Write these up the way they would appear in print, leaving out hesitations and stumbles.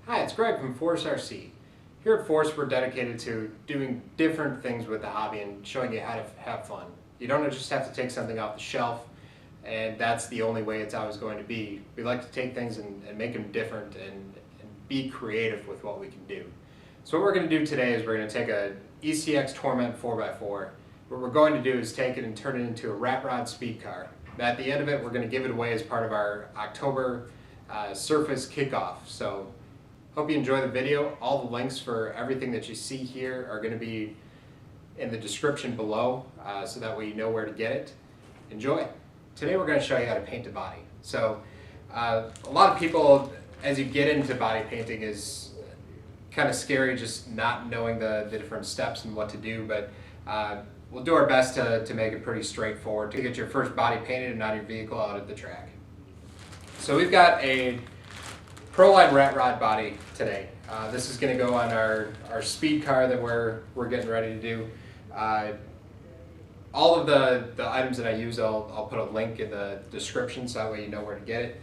Hi, it's Greg from Force RC. Here at Force, we're dedicated to doing different things with the hobby and showing you how to have fun. You don't just have to take something off the shelf, and that's the only way it's always going to be. We like to take things and make them different and be creative with what we can do. So what we're going to do today is we're going to take a ECX Torment 4x4. What we're going to do is take it and turn it into a rat rod speed car. At the end of it, we're going to give it away as part of our October Surface kickoff. So hope you enjoy the video. All the links for everything that you see here are going to be in the description below, so that way you know where to get it. Enjoy. Today we're going to show you how to paint a body. So a lot of people, as you get into body painting, is kind of scary just not knowing the different steps and what to do, but we'll do our best to make it pretty straightforward to get your first body painted and on your vehicle out at the track. So we've got a Proline rat rod body today. This is going to go on our speed car that we're getting ready to do. All of the items that I use, I'll put a link in the description so that way you know where to get it.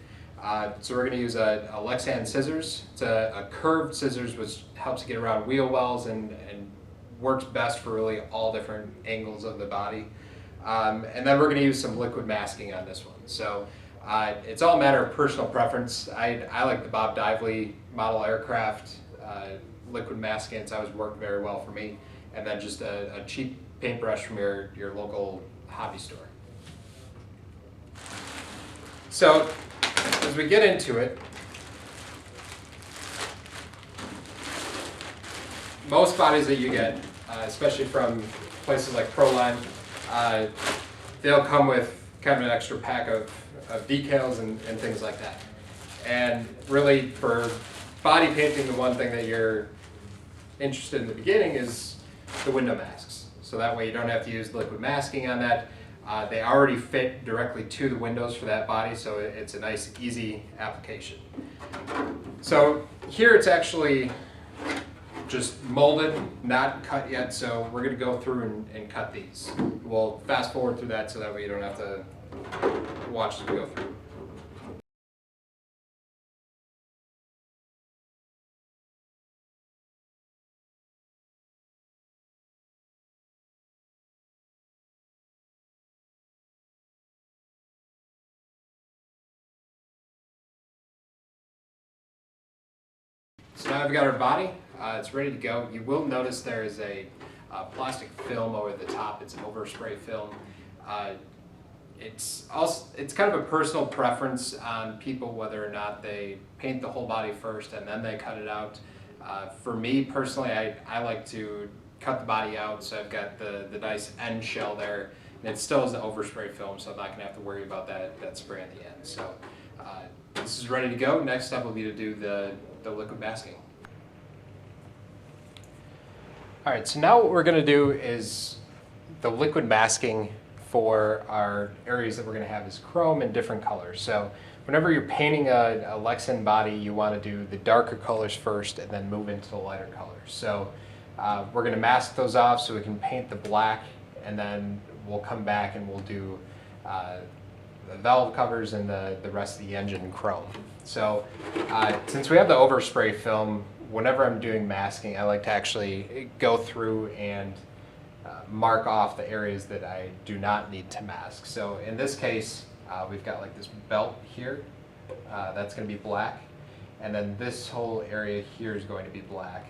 So we're going to use a Lexan scissors. It's a curved scissors which helps get around wheel wells and works best for really all different angles of the body. And then we're going to use some liquid masking on this one. So it's all a matter of personal preference. I like the Bob Dively model aircraft liquid masking. It's always worked very well for me. And then just a cheap paintbrush from your local hobby store. So as we get into it, most bodies that you get, especially from places like Proline, they'll come with kind of an extra pack of decals and things like that. And really, for body painting, the one thing that you're interested in the beginning is the window masks. So that way you don't have to use liquid masking on that. They already fit directly to the windows for that body, so it's a nice, easy application. So here it's actually just molded, not cut yet, so we're going to go through and cut these. We'll fast forward through that so that way you don't have to watch as we go through. So now I've got our body, it's ready to go. You will notice there is a plastic film over the top. It's an overspray film. It's kind of a personal preference on people whether or not they paint the whole body first and then they cut it out. For me personally, I like to cut the body out, so I've got the nice end shell there, and it still is the overspray film, so I'm not going to have to worry about that spray at the end. So this is ready to go. Next step will be to do the liquid masking. All right, so now what we're going to do is the liquid masking for our areas that we're going to have is chrome in different colors. So whenever you're painting a Lexan body, you want to do the darker colors first and then move into the lighter colors. So we're going to mask those off so we can paint the black, and then we'll come back and we'll do the valve covers and the rest of the engine in chrome. So since we have the overspray film, whenever I'm doing masking, I like to actually go through and mark off the areas that I do not need to mask. So in this case, we've got like this belt here, that's going to be black, and then this whole area here is going to be black,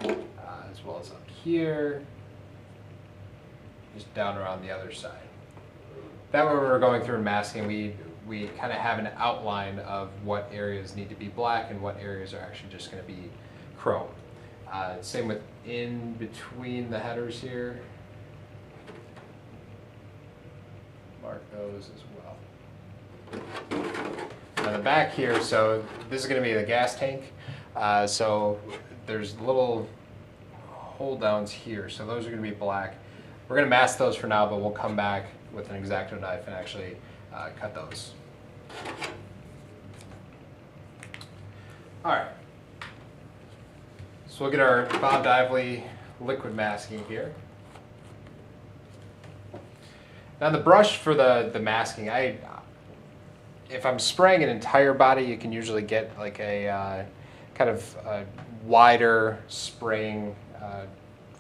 as well as up here, just down around the other side. That way when we're going through and masking, we kind of have an outline of what areas need to be black and what areas are actually just going to be chrome. Same with in between the headers here. Mark those as well. On the back here, so this is going to be the gas tank. So there's little hold downs here, so those are going to be black. We're going to mask those for now, but we'll come back with an X-Acto knife and actually cut those. All right. So we'll get our Bob Dively liquid masking here. Now the brush for the masking, if I'm spraying an entire body, you can usually get like a kind kind of wider spraying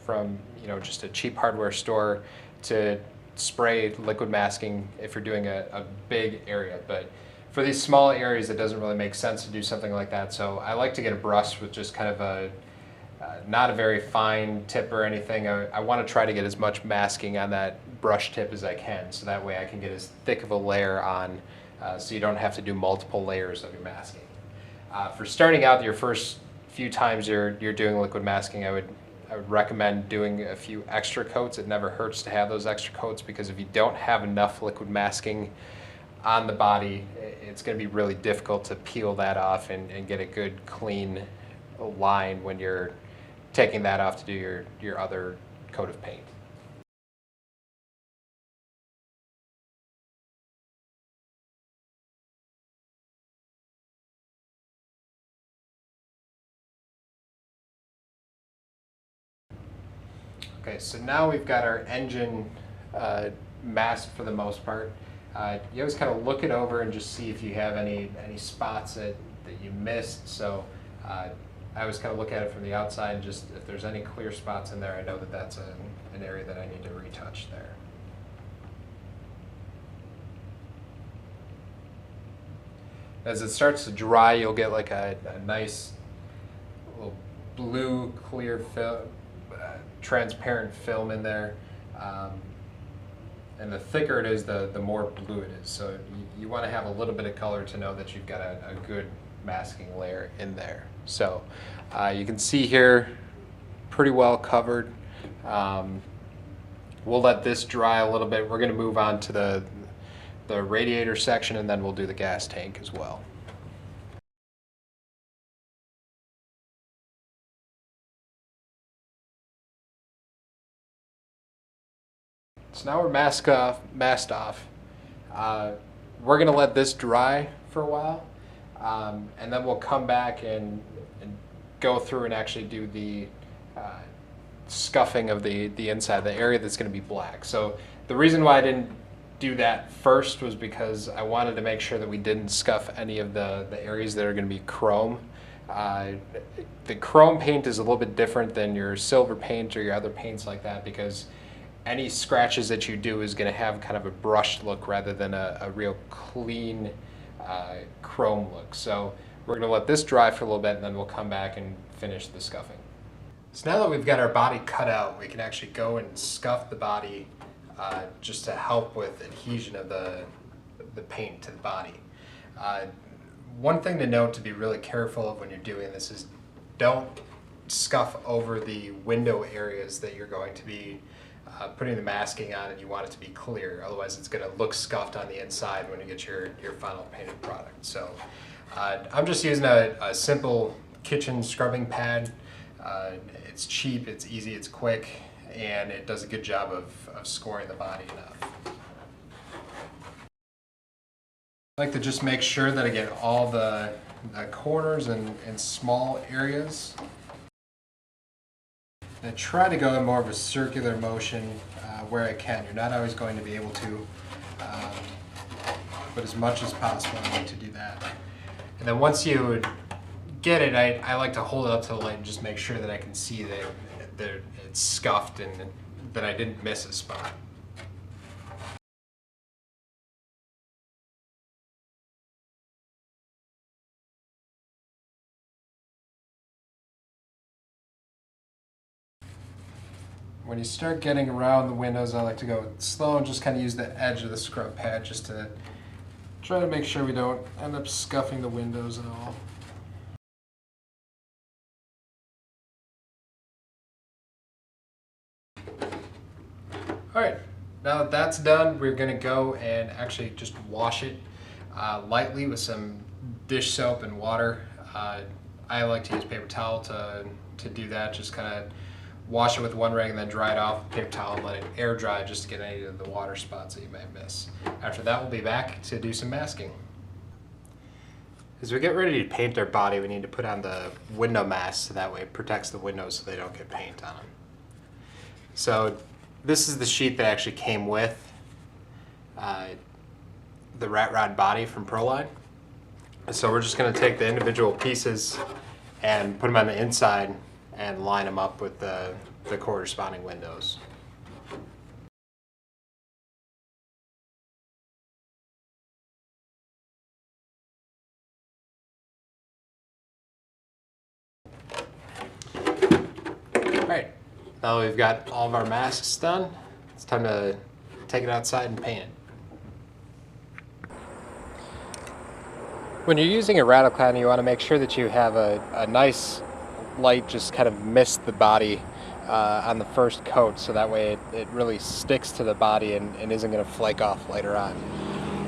from just a cheap hardware store to spray liquid masking if you're doing a big area. But for these small areas, it doesn't really make sense to do something like that. So I like to get a brush with just kind of not a very fine tip or anything. I want to try to get as much masking on that brush tip as I can, so that way I can get as thick of a layer on, so you don't have to do multiple layers of your masking. For starting out your first few times you're doing liquid masking, I would recommend doing a few extra coats. It never hurts to have those extra coats, because if you don't have enough liquid masking on the body, it's going to be really difficult to peel that off and get a good clean line when you're taking that off to do your other coat of paint. Okay, so now we've got our engine masked for the most part. You always kind of look it over and just see if you have any spots that you missed. So I always kind of look at it from the outside, and just if there's any clear spots in there, I know that that's an area that I need to retouch there. As it starts to dry, you'll get like a nice little blue clear film, transparent film in there, and the thicker it is, the more blue it is. So you want to have a little bit of color to know that you've got a good masking layer in there. So you can see here, pretty well covered. We'll let this dry a little bit. We're going to move on to the radiator section, and then we'll do the gas tank as well. So now we're masked off. We're going to let this dry for a while, and then we'll come back and go through and actually do the scuffing of the inside, the area that's going to be black. So the reason why I didn't do that first was because I wanted to make sure that we didn't scuff any of the areas that are going to be chrome. The chrome paint is a little bit different than your silver paint or your other paints like that, because any scratches that you do is going to have kind of a brushed look rather than a real clean chrome look. So we're going to let this dry for a little bit, and then we'll come back and finish the scuffing. So now that we've got our body cut out, we can actually go and scuff the body just to help with adhesion of the paint to the body. One thing to note, to be really careful of when you're doing this, is don't scuff over the window areas that you're going to be putting the masking on, and you want it to be clear. Otherwise it's going to look scuffed on the inside when you get your final painted product. So I'm just using a simple kitchen scrubbing pad. It's cheap, it's easy, it's quick, and it does a good job of scoring the body enough. I like to just make sure that I get all the corners and small areas. And I try to go in more of a circular motion where I can. You're not always going to be able to, but as much as possible I like to do that. And then once you get it, I like to hold it up to the light and just make sure that I can see that it's scuffed and that I didn't miss a spot. When you start getting around the windows, I like to go slow and just kind of use the edge of the scrub pad just to try to make sure we don't end up scuffing the windows at all. Alright, now that that's done, we're going to go and actually just wash it lightly with some dish soap and water. I like to use paper towel to do that, just kind of wash it with one rag and then dry it off with paper towel and let it air dry just to get any of the water spots that you may miss. After that, we'll be back to do some masking. As we get ready to paint our body, we need to put on the window mask so that way it protects the windows so they don't get paint on them. So this is the sheet that actually came with the rat rod body from Proline. So we're just going to take the individual pieces and put them on the inside and line them up with the corresponding windows. Alright, now that we've got all of our masks done, it's time to take it outside and paint it. When you're using a rattle can, you want to make sure that you have a nice light just kind of mist the body on the first coat, so that way it really sticks to the body and isn't going to flake off later on.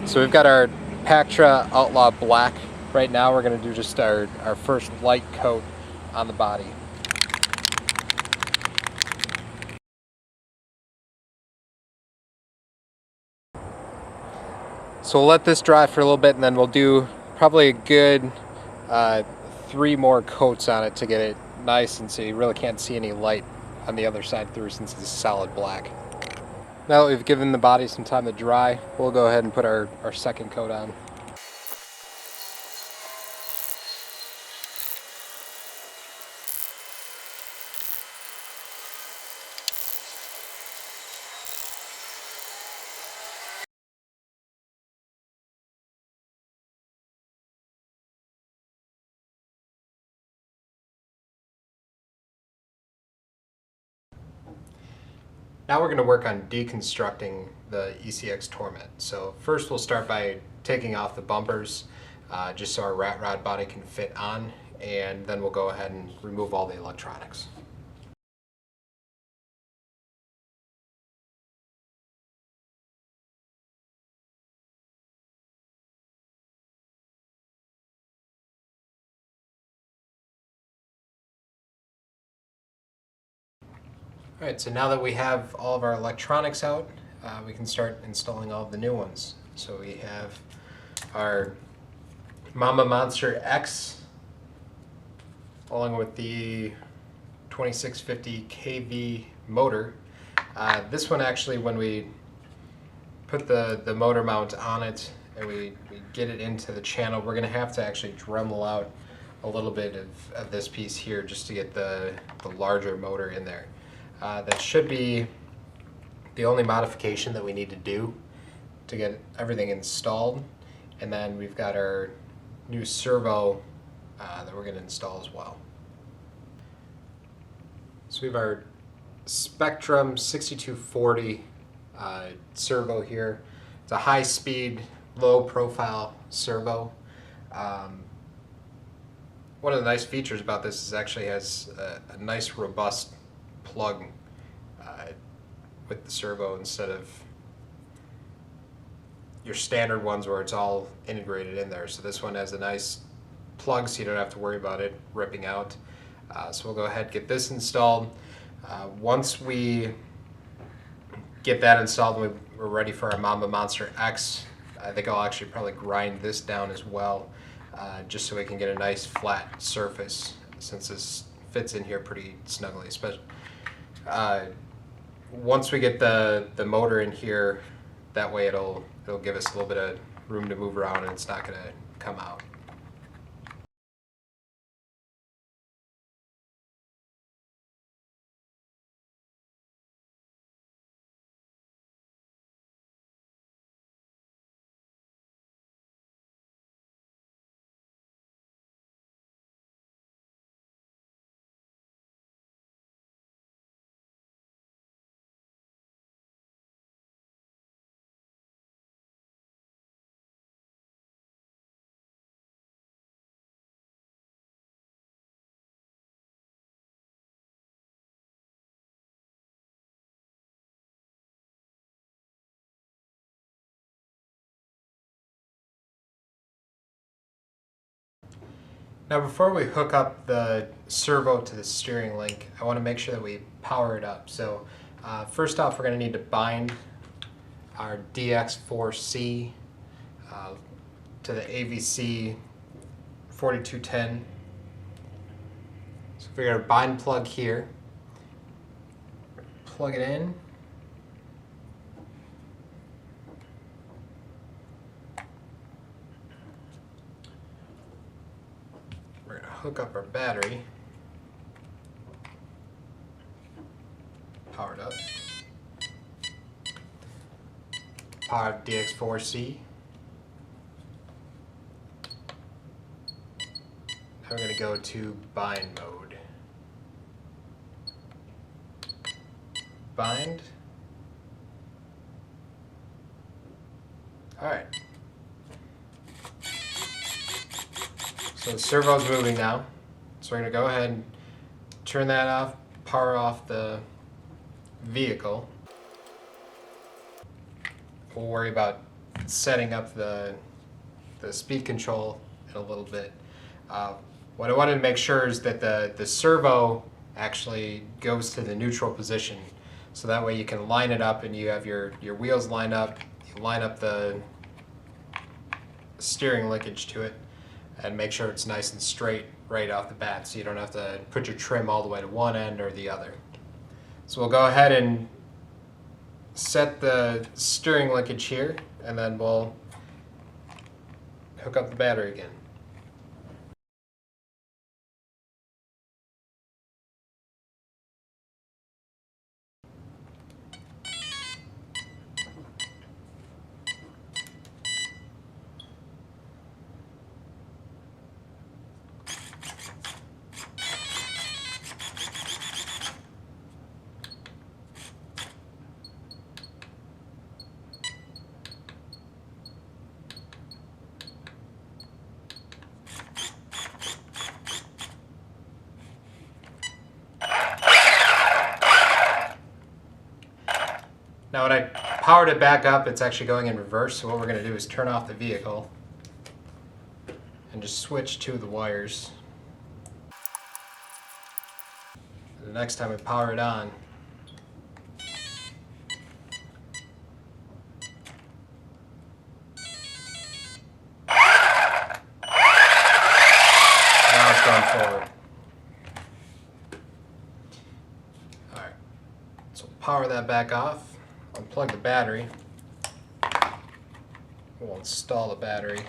So we've got our Pactra Outlaw Black. Right now we're going to do just our first light coat on the body. So we'll let this dry for a little bit, and then we'll do probably a good 3 more coats on it to get it nice, and so you really can't see any light on the other side through, since it's solid black. Now that we've given the body some time to dry, we'll go ahead and put our second coat on. Now we're going to work on deconstructing the ECX Torment. So first we'll start by taking off the bumpers just so our rat rod body can fit on, and then we'll go ahead and remove all the electronics. Alright, so now that we have all of our electronics out, we can start installing all of the new ones. So we have our Mama Monster X along with the 2650 kV motor. This one actually, when we put the motor mount on it and we get it into the channel, we're going to have to actually Dremel out a little bit of this piece here just to get the larger motor in there. That should be the only modification that we need to do to get everything installed. And then we've got our new servo that we're going to install as well. So we have our Spectrum 6240 servo here. It's a high-speed, low-profile servo. One of the nice features about this is it actually has a nice, robust plug with the servo instead of your standard ones where it's all integrated in there. So this one has a nice plug, so you don't have to worry about it ripping out. So we'll go ahead and get this installed. Once we get that installed and we're ready for our Mama Monster X, I think I'll actually probably grind this down as well, just so we can get a nice flat surface, since this fits in here pretty snugly. Especially once we get the motor in here, that way it'll give us a little bit of room to move around and it's not going to come out. Now before we hook up the servo to the steering link, I want to make sure that we power it up. So first off, we're going to need to bind our DX4C to the AVC 4210. So we're going to bind plug here, plug it in, we're going to hook up our battery. Powered up. Power DX4C. Now we're going to go to bind mode. Bind. Alright. So the servo's moving now. So we're going to go ahead and turn that off, power off the vehicle. We'll worry about setting up the speed control in a little bit. What I wanted to make sure is that the servo actually goes to the neutral position. So that way you can line it up and you have your wheels lined up. You line up the steering linkage to it and make sure it's nice and straight right off the bat so you don't have to put your trim all the way to one end or the other. So we'll go ahead and set the steering linkage here and then we'll hook up the battery again. Now when I powered it back up, it's actually going in reverse, so what we're going to do is turn off the vehicle and just switch to the wires. The next time we power it on, now it's going forward. Alright, so we'll power that back off. Unplug the battery. We'll install the battery.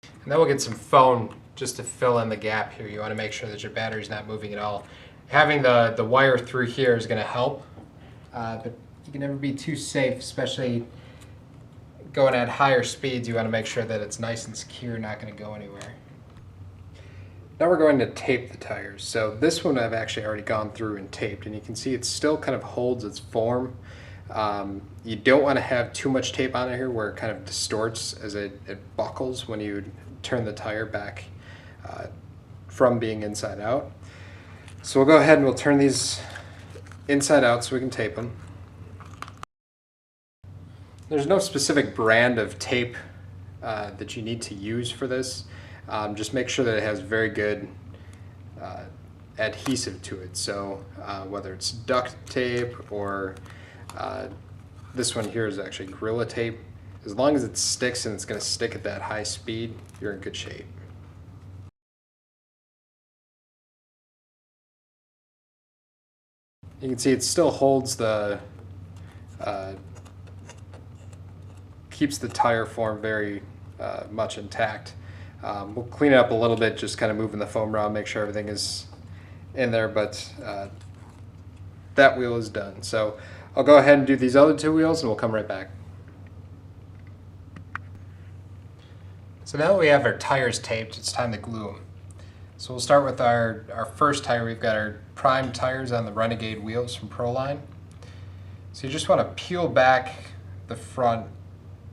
And then we'll get some foam just to fill in the gap here. You want to make sure that your battery's not moving at all. Having the wire through here is going to help, but you can never be too safe, especially going at higher speeds. You want to make sure that it's nice and secure, not going to go anywhere. Now we're going to tape the tires. So this one I've actually already gone through and taped, and you can see it still kind of holds its form. You don't want to have too much tape on it here where it kind of distorts as it buckles when you turn the tire back from being inside out. So we'll go ahead and we'll turn these inside out so we can tape them. There's no specific brand of tape that you need to use for this. Just make sure that it has very good adhesive to it. So whether it's duct tape or this one here is actually Gorilla Tape, as long as it sticks and it's going to stick at that high speed, you're in good shape. You can see it still holds the, keeps the tire form very much intact. We'll clean it up a little bit, just kind of moving the foam around, make sure everything is in there, but that wheel is done. So I'll go ahead and do these other two wheels and we'll come right back. So now that we have our tires taped, it's time to glue them. So we'll start with our first tire. We've got our prime tires on the Renegade wheels from Proline. So you just want to peel back the front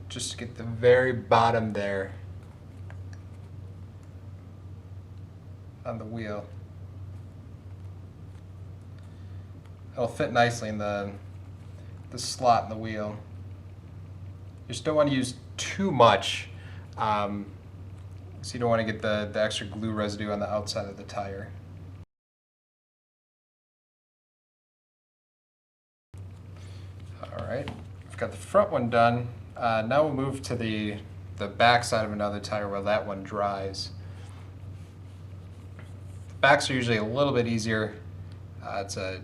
just to get the very bottom there on the wheel. It'll fit nicely in the slot in the wheel. You just don't want to use too much, so you don't want to get the extra glue residue on the outside of the tire. Alright, we've got the front one done. Now we'll move to the back side of another tire while that one dries. Backs are usually a little bit easier. It's a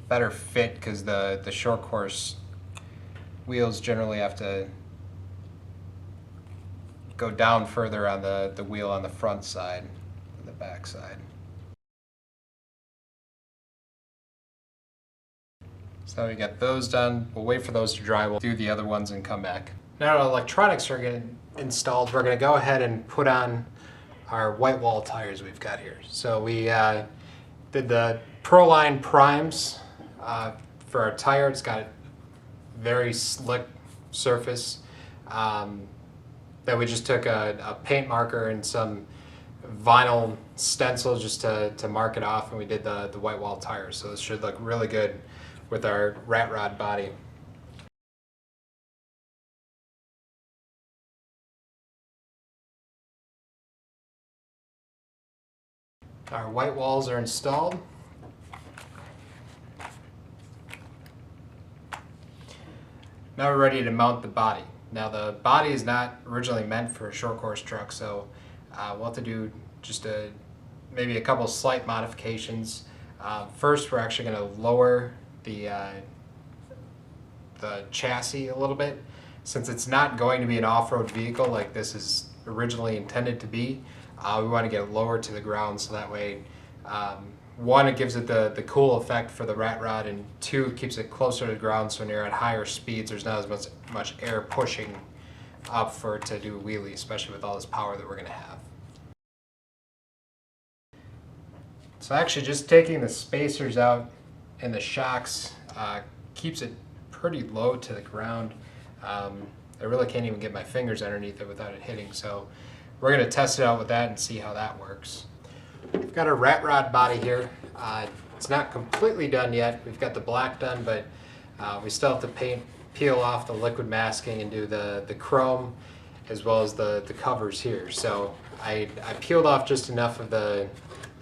better fit because the short course wheels generally have to go down further on the wheel on the front side and the back side. So we got those done. We'll wait for those to dry. We'll do the other ones and come back. Now the electronics are getting installed. We're going to go ahead and put on our white wall tires we've got here. So we did the Proline primes for our tire. It's got a very slick surface. That we just took a paint marker and some vinyl stencil just to mark it off, and we did the white wall tires. So this should look really good with our rat rod body. Our white walls are installed. Now we're ready to mount the body. Now the body is not originally meant for a short course truck, so we'll have to do just maybe a couple slight modifications. First, we're actually going to lower the chassis a little bit. Since it's not going to be an off-road vehicle like this is originally intended to be, we want to get it lower to the ground so that way, one, it gives it the cool effect for the rat rod, and two, it keeps it closer to the ground so when you're at higher speeds there's not as much air pushing up for it to do a wheelie, especially with all this power that we're going to have. So actually just taking the spacers out and the shocks keeps it pretty low to the ground. I really can't even get my fingers underneath it without it hitting, so we're going to test it out with that and see how that works. We've got our rat rod body here. It's not completely done yet. We've got the black done, but we still have to peel off the liquid masking and do the chrome as well as the covers here. So I peeled off just enough of the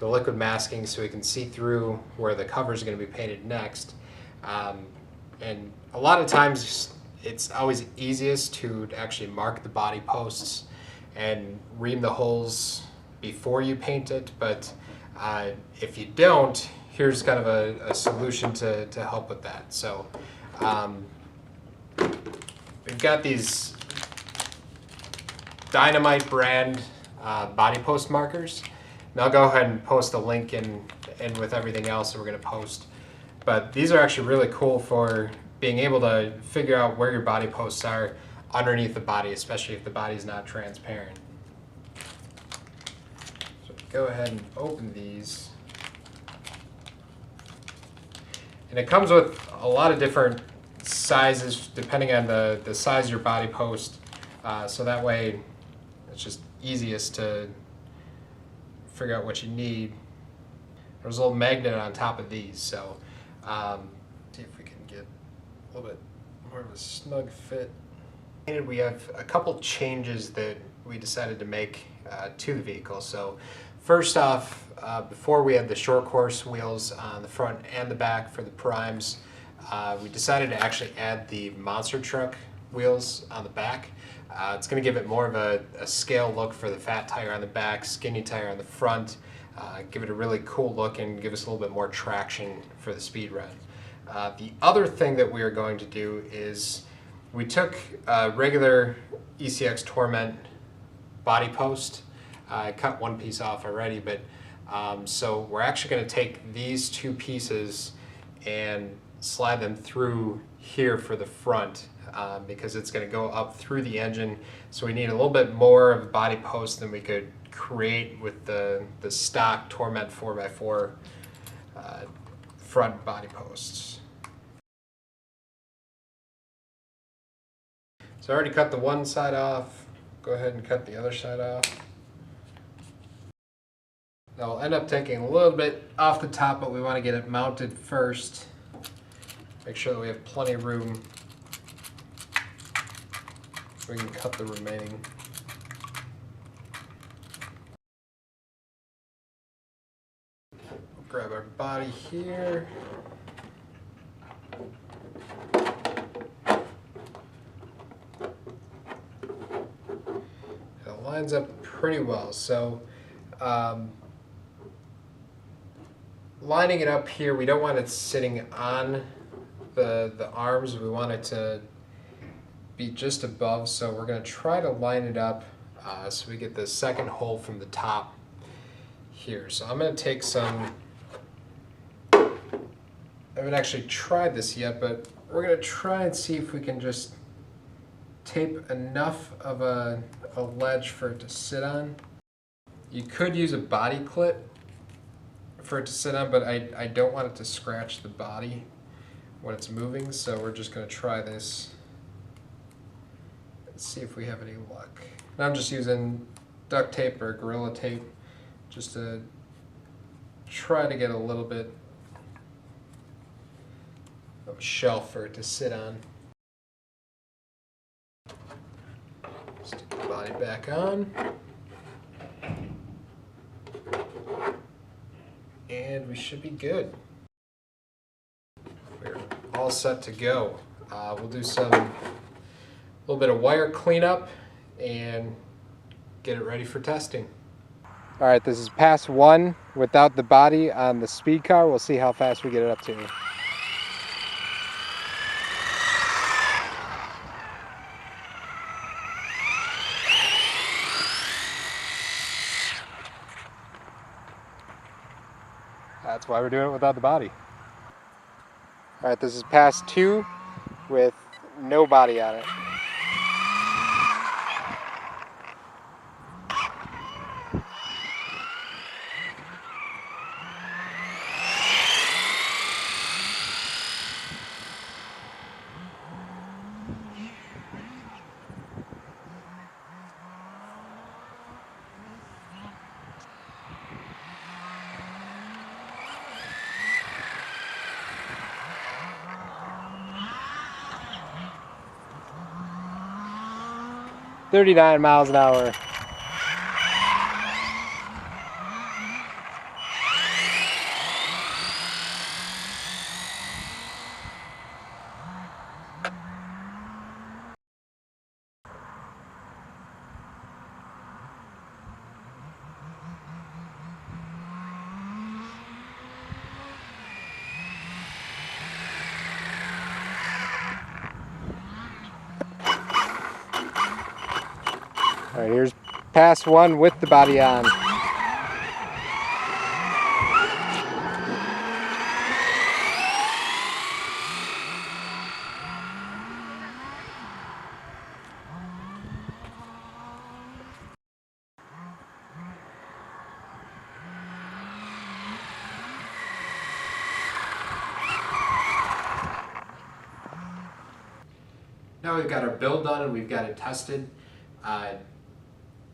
liquid masking so we can see through where the cover is going to be painted next. And a lot of times it's always easiest to actually mark the body posts and ream the holes before you paint it, but if you don't, here's kind of a solution to help with that. So we've got these Dynamite brand body post markers, and I'll go ahead and post a link in with everything else that we're going to post. But these are actually really cool for being able to figure out where your body posts are underneath the body, especially if the body is not transparent. So go ahead and open these. And it comes with a lot of different sizes depending on the size of your body post. So that way it's just easiest to figure out what you need. There's a little magnet on top of these, so see if we can get a little bit more of a snug fit. We have a couple changes that we decided to make to the vehicle. So first off, before we had the short course wheels on the front and the back for the primes, we decided to actually add the monster truck wheels on the back. It's going to give it more of a scale look for the fat tire on the back, skinny tire on the front, give it a really cool look and give us a little bit more traction for the speed run. The other thing that we are going to do is we took a regular ECX Torment body post. I cut one piece off already, but so we're actually going to take these two pieces and slide them through here for the front because it's going to go up through the engine. So we need a little bit more of a body post than we could create with the stock Torment 4x4 front body posts. So I already cut the one side off. Go ahead and cut the other side off. Now we'll end up taking a little bit off the top, but we want to get it mounted first. Make sure that we have plenty of room so we can cut the remaining. We'll grab our body here. It lines up pretty well. So lining it up here, we don't want it sitting on the arms. We want it to be just above, so we're going to try to line it up So we get the second hole from the top here. So I'm going to take some, I haven't actually tried this yet, but we're going to try and see if we can just tape enough of a ledge for it to sit on. You could use a body clip for it to sit on, but I don't want it to scratch the body when it's moving, so we're just going to try this and see if we have any luck. And I'm just using duct tape or Gorilla Tape just to try to get a little bit of a shelf for it to sit on. Stick the body back on. And we should be good. We're all set to go. We'll do a little bit of wire cleanup and get it ready for testing. All right, this is pass 1 without the body on the speed car. We'll see how fast we get it up to. That's why we're doing it without the body. All right, this is pass 2 with no body on it. $39 miles an hour. All right, here's pass 1 with the body on. Now we've got our build done and we've got it tested.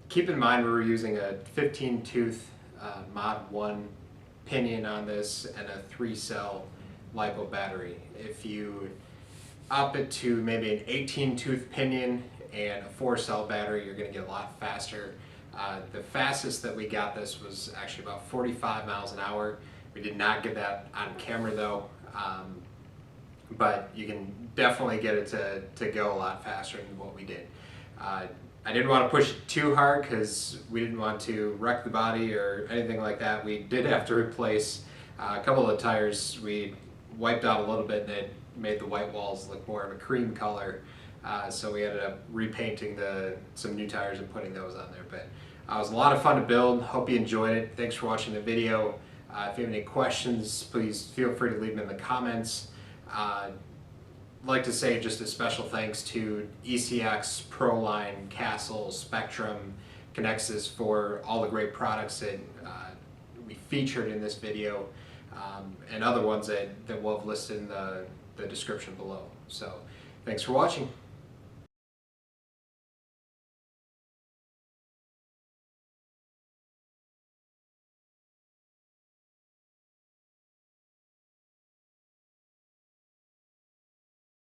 Keep in mind we were using a 15 tooth Mod 1 pinion on this and a 3-cell LiPo battery. If you up it to maybe an 18 tooth pinion and a 4-cell battery, you're going to get a lot faster. The fastest that we got this was actually about 45 miles an hour. We did not get that on camera though, but you can definitely get it to go a lot faster than what we did. I didn't want to push it too hard because we didn't want to wreck the body or anything like that. We did have to replace a couple of the tires. We wiped out a little bit and it made the white walls look more of a cream color. So we ended up repainting some new tires and putting those on there. But it was a lot of fun to build. Hope you enjoyed it. Thanks for watching the video. If you have any questions, please feel free to leave them in the comments. I'd like to say just a special thanks to ECX, Proline, Castle, Spectrum, Connexus for all the great products that we featured in this video, and other ones that we'll have listed in the description below. So thanks for watching.